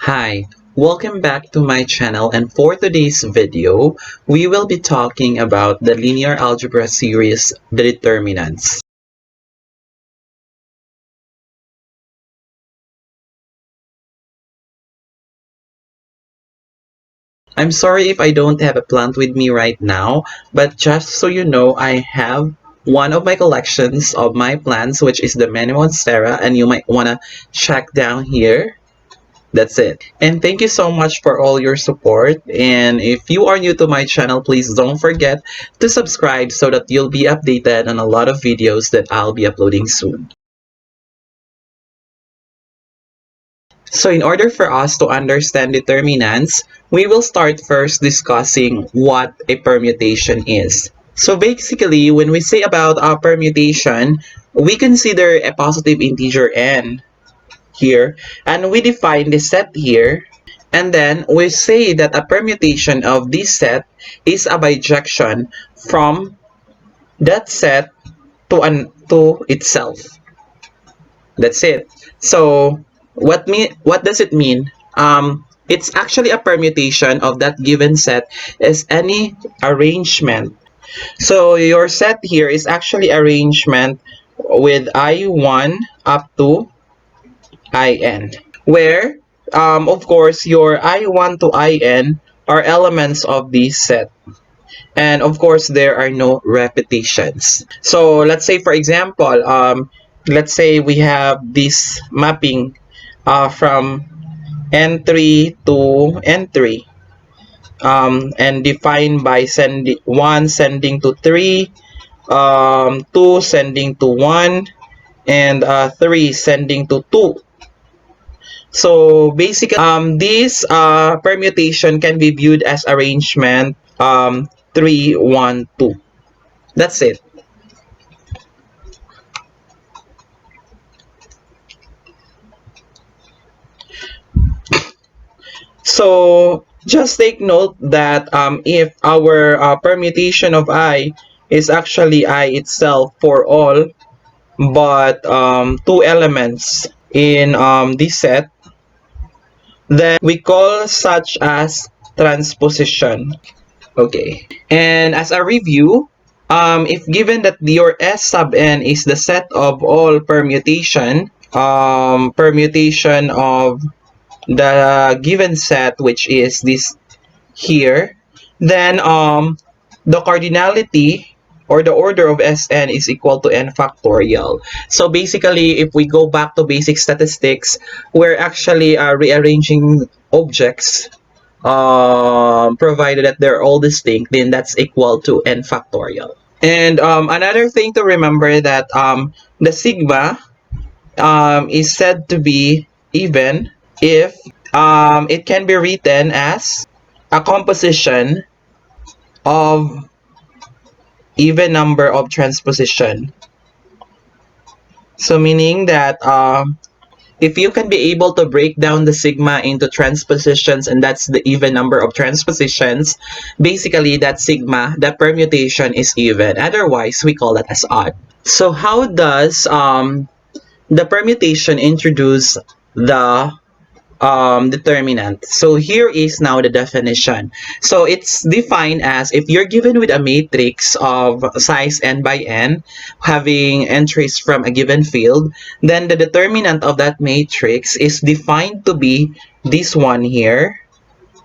Hi, welcome back to my channel, and for today's video, we will be talking about the linear algebra series, the determinants. I'm sorry if I don't have a plant with me right now, but just so you know, I have one of my collections of my plants, which is the Monstera, and you might want to check down here. That's it. And thank you so much for all your support. And if you are new to my channel, please don't forget to subscribe so that you'll be updated on a lot of videos that I'll be uploading soon. So in order for us to understand determinants, we will start first discussing what a permutation is. So basically, when we say about a permutation, we consider a positive integer n here, and we define the set here. And then we say that a permutation of this set is a bijection from that set to itself. That's it. So what does it mean? It's actually a permutation of that given set as any arrangement. So your set here is actually arrangement with I1 up to IN, where of course your I1 to IN are elements of this set, and of course there are no repetitions. So let's say, for example, let's say we have this mapping from N3 to N3, and defined by sending 1 sending to 3, 2 sending to 1, and 3 sending to 2. So basically, this permutation can be viewed as arrangement 3, 1, 2. That's it. So just take note that if our permutation of I is actually I itself for all, but two elements in this set, then we call such as transposition. Okay. And as a review, if given that your S sub n is the set of all permutation of the given set, which is this here, then the cardinality or the order of Sn is equal to n factorial. So basically, if we go back to basic statistics, we're actually rearranging objects, provided that they're all distinct, then that's equal to n factorial. And another thing to remember that the sigma is said to be even if it can be written as a composition of even number of transposition. So meaning that if you can be able to break down the sigma into transpositions, and that's the even number of transpositions, basically that sigma, that permutation is even. Otherwise, we call that as odd. So how does the permutation introduce the determinant? So here is now the definition. So it's defined as if you're given with a matrix of size n by n having entries from a given field, then the determinant of that matrix is defined to be this one here.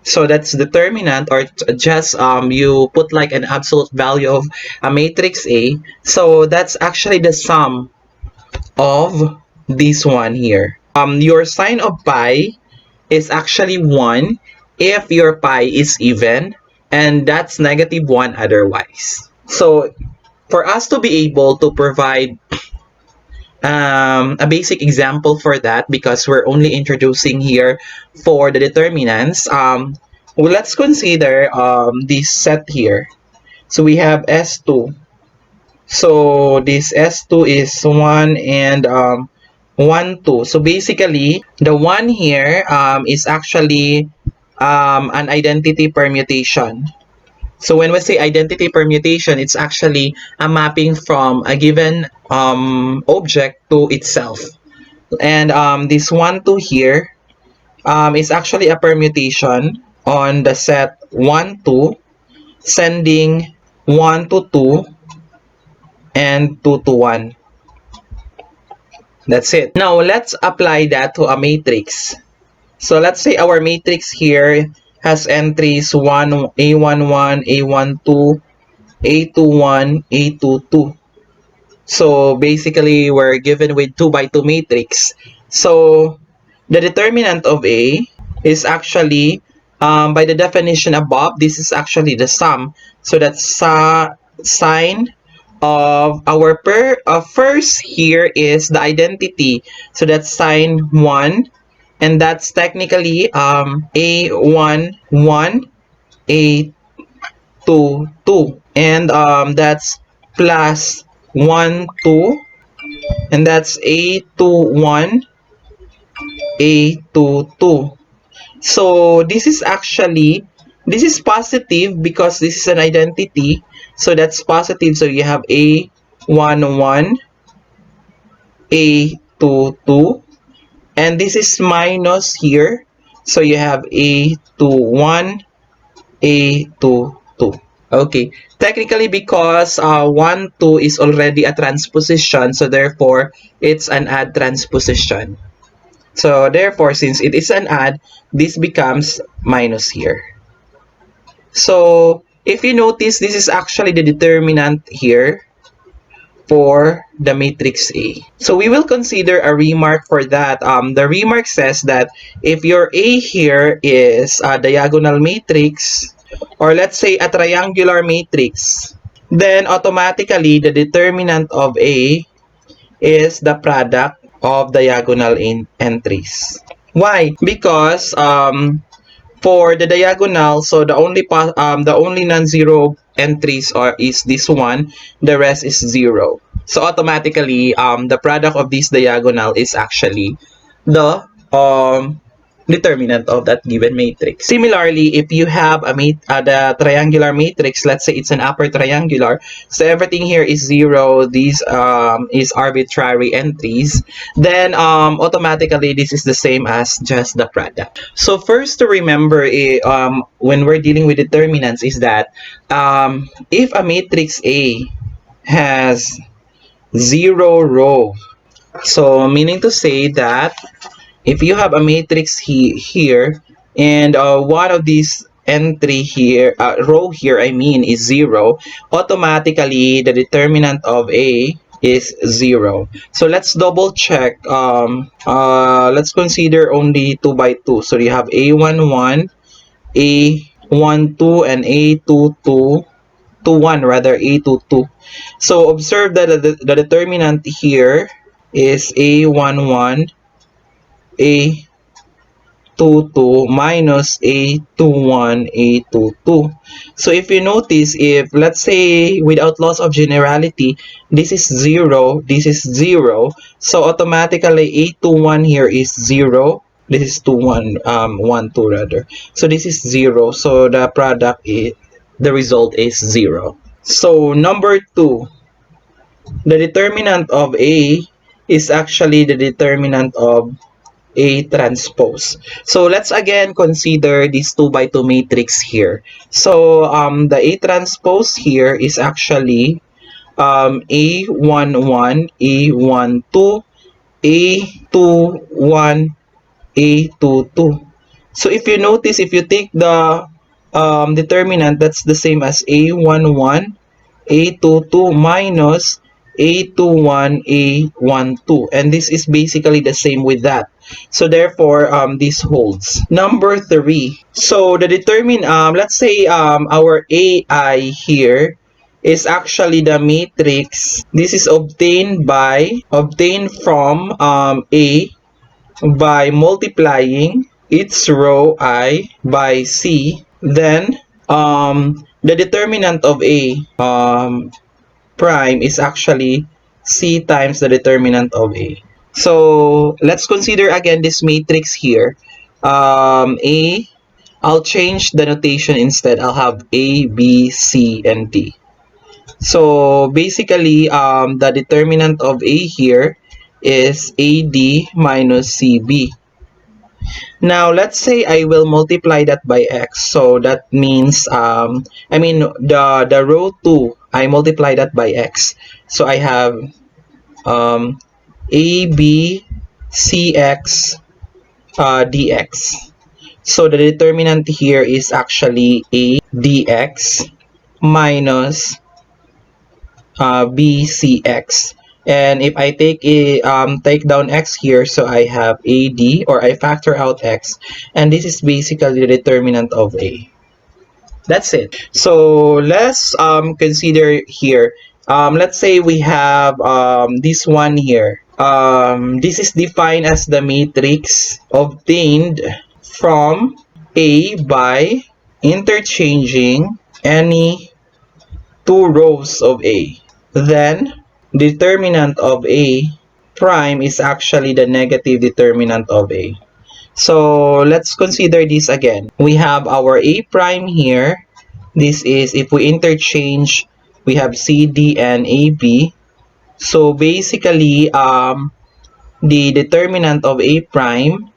So that's determinant, or just you put like an absolute value of a matrix A. So that's actually the sum of this one here. Your sign of pi is actually 1 if your pi is even, and that's -1 otherwise. So for us to be able to provide a basic example for that, because we're only introducing here for the determinants, well, let's consider this set here. So we have S2. So this S2 is 1 and 1, 2. So basically, the 1 here is actually an identity permutation. So when we say identity permutation, it's actually a mapping from a given object to itself. And this 1, 2 here is actually a permutation on the set 1, 2, sending 1 to 2 and 2 to 1. That's it. Now, let's apply that to a matrix. So, let's say our matrix here has entries 1, A11, A12, A21, A22. So, basically, we're given with 2 by 2 matrix. So, the determinant of A is actually, by the definition above, this is actually the sum. So, that's sine of our first here is the identity. So, that's sine 1. And that's technically A1, 1, A2, 2. And that's plus 1, 2. And that's A2, 1, A2, 2. So this is positive because this is an identity. So that's positive. So you have A1, 1, A2, 2. And this is minus here. So you have A2, 1, A2, 2. Okay, technically because 1, 2 is already a transposition, so therefore it's an add transposition. So therefore, since it is an add, this becomes minus here. So if you notice, this is actually the determinant here for the matrix A. So we will consider a remark for that. The remark says that if your A here is a diagonal matrix, or let's say a triangular matrix, then automatically the determinant of A is the product of diagonal entries. Why? Because for the diagonal, so the only non-zero entries is this one, the rest is 0. So automatically the product of this diagonal is actually the determinant of that given matrix. Similarly, if you have the triangular matrix, let's say it's an upper triangular, so everything here is 0, these is arbitrary entries, then automatically this is the same as just the product. So first to remember when we're dealing with determinants is that if a matrix A has 0 row, so meaning to say that if you have a matrix here and one of these entry here row here I mean is 0, automatically the determinant of A is 0. So let's double check. Let's consider only 2 by 2. So you have A11, A12, and A22 to 1, rather A22. So observe that the determinant here is A11, A22 minus A21, A22. So if you notice, if let's say without loss of generality, this is 0, this is 0, so automatically A21 here is 0. This is 21, 1, 2 rather. So this is 0. So the product is, the result is 0. So number 2, the determinant of A is actually the determinant of A transpose. So let's again consider this 2 by 2 matrix here. So the A transpose here is actually A11, A12, A21, A22. So if you notice, if you take the determinant, that's the same as A11, A22 minus A21, A12. And this is basically the same with that. So therefore, this holds. Number 3. So the let's say our AI here is actually the matrix. This is obtained from A by multiplying its row I by C. Then the determinant of A prime is actually C times the determinant of A. So let's consider again this matrix here. I'll change the notation instead. I'll have A, B, C, and D. So basically, the determinant of A here is AD minus CB. Now, let's say I will multiply that by x. So that means, the row 2, I multiply that by x. So I have um, a, b, cx, dx. So the determinant here is actually a dx minus bcx. And if I take down x here, so I have ad, or I factor out x, and this is basically the determinant of a. That's it. So let's consider here. Let's say we have this one here. This is defined as the matrix obtained from A by interchanging any two rows of A. Then, determinant of A prime is actually the negative determinant of A. So, let's consider this again. We have our A prime here. This is, if we interchange, we have CD and AB. So, basically, the determinant of A prime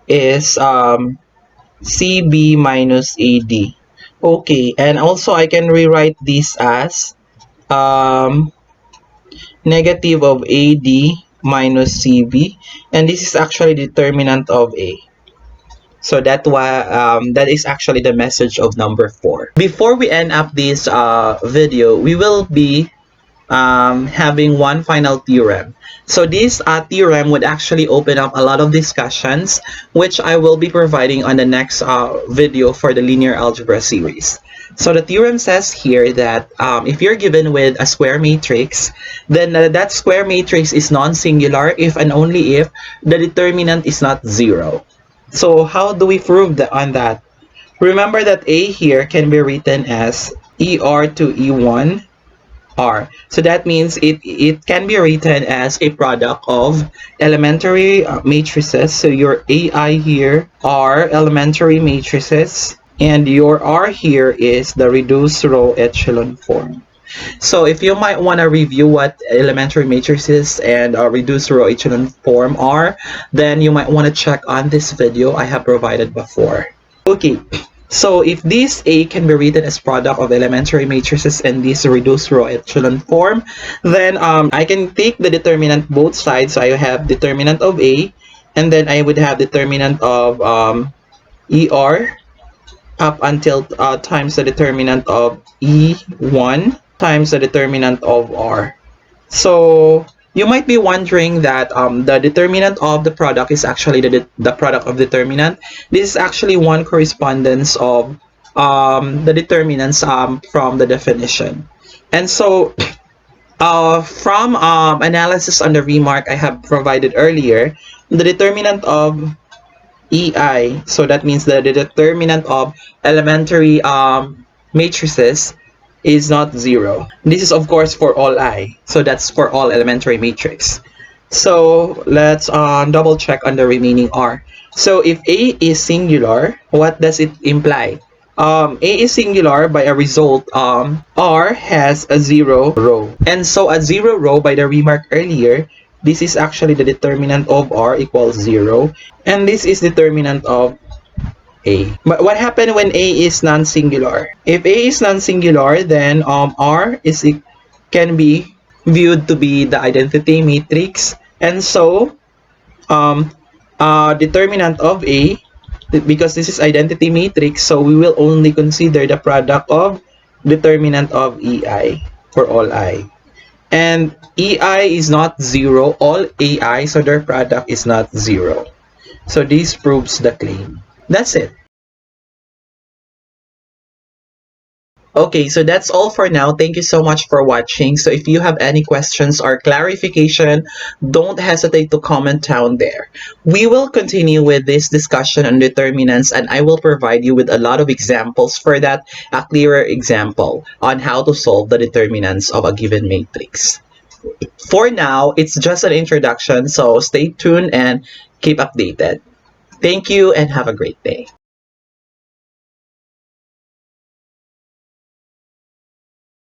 is CB minus AD. Okay, and also I can rewrite this as um, negative of AD minus CB, and this is actually determinant of A. So that is actually the message of number 4. Before we end up this video, we will be having one final theorem. So this theorem would actually open up a lot of discussions, which I will be providing on the next video for the linear algebra series. So the theorem says here that if you're given with a square matrix, then that square matrix is non-singular if and only if the determinant is not 0. So how do we prove on that? Remember that A here can be written as ER to E1 R. So that means it can be written as a product of elementary matrices. So your AI here are elementary matrices, and your R here is the reduced row echelon form. So if you might want to review what elementary matrices and reduced row echelon form are, then you might want to check on this video I have provided before. Okay. So if this A can be written as product of elementary matrices and this reduced row echelon form, then I can take the determinant both sides. So I have determinant of A, and then I would have determinant of ER up until times the determinant of E1 times the determinant of R. So you might be wondering that the determinant of the product is actually the product of determinant. This is actually one correspondence of the determinants from the definition. And so from analysis on the remark I have provided earlier, the determinant of EI, so that means that the determinant of elementary matrices is not 0. This is of course for all I, so that's for all elementary matrix. So let's double check on the remaining R. So if A is singular, what does it imply? A is singular by a result R has a 0 row, and so a 0 row, by the remark earlier, this is actually the determinant of R equals 0, and this is determinant of A. But what happened when A is non-singular? If A is non-singular, then R can be viewed to be the identity matrix, and so determinant of A, because this is identity matrix, so we will only consider the product of determinant of EI for all I. And EI is not 0, all AI, so their product is not 0. So this proves the claim. That's it. Okay, so that's all for now. Thank you so much for watching. So if you have any questions or clarification, don't hesitate to comment down there. We will continue with this discussion on determinants, and I will provide you with a lot of examples for that, a clearer example on how to solve the determinants of a given matrix. For now, it's just an introduction, so stay tuned and keep updated. Thank you and have a great day.